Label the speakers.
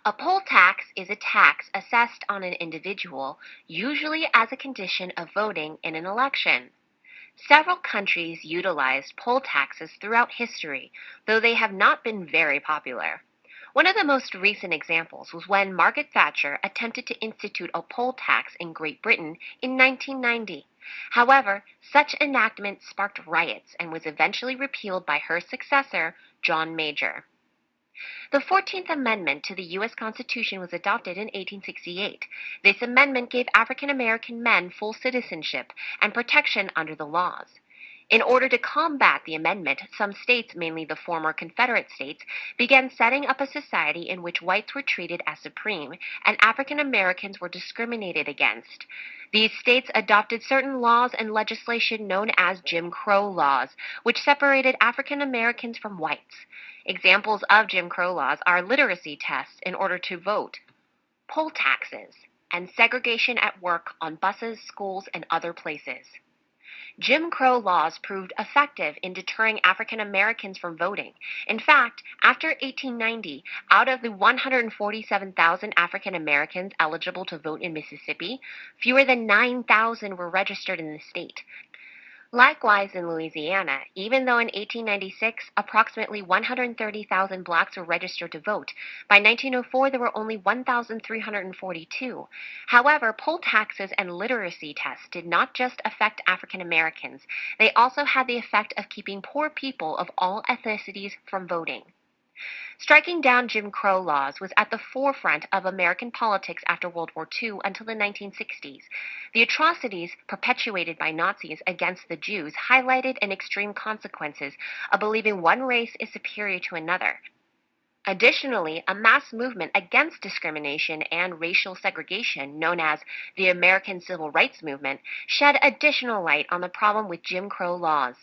Speaker 1: A poll tax is a tax assessed on an individual, usually as a condition of voting in an election. Several countries utilized poll taxes throughout history, though they have not been very popular. One of the most recent examples was when Margaret Thatcher attempted to institute a poll tax in Great Britain in 1990. However, such enactment sparked riots and was eventually repealed by her successor, John Major. The 14th Amendment to the U.S. Constitution was adopted in 1868. This amendment gave African American men full citizenship and protection under the laws. In order to combat the amendment, some states, mainly the former Confederate states, began setting up a society in which whites were treated as supreme and African Americans were discriminated against. These states adopted certain laws and legislation known as Jim Crow laws, which separated African Americans from whites. Examples of Jim Crow laws are literacy tests in order to vote, poll taxes, and segregation at work on buses, schools, and other places. Jim Crow laws proved effective in deterring African Americans from voting. In fact, after 1890, out of the 147,000 African Americans eligible to vote in Mississippi, fewer than 9,000 were registered in the state. Likewise, in Louisiana, even though in 1896 approximately 130,000 blacks were registered to vote, by 1904 there were only 1,342. However, poll taxes and literacy tests did not just affect African Americans, they also had the effect of keeping poor people of all ethnicities from voting. Striking down Jim Crow laws was at the forefront of American politics after World War II until the 1960s. The atrocities perpetuated by Nazis against the Jews highlighted an extreme consequences of believing one race is superior to another. Additionally, a mass movement against discrimination and racial segregation, known as the American Civil Rights Movement, shed additional light on the problem with Jim Crow laws.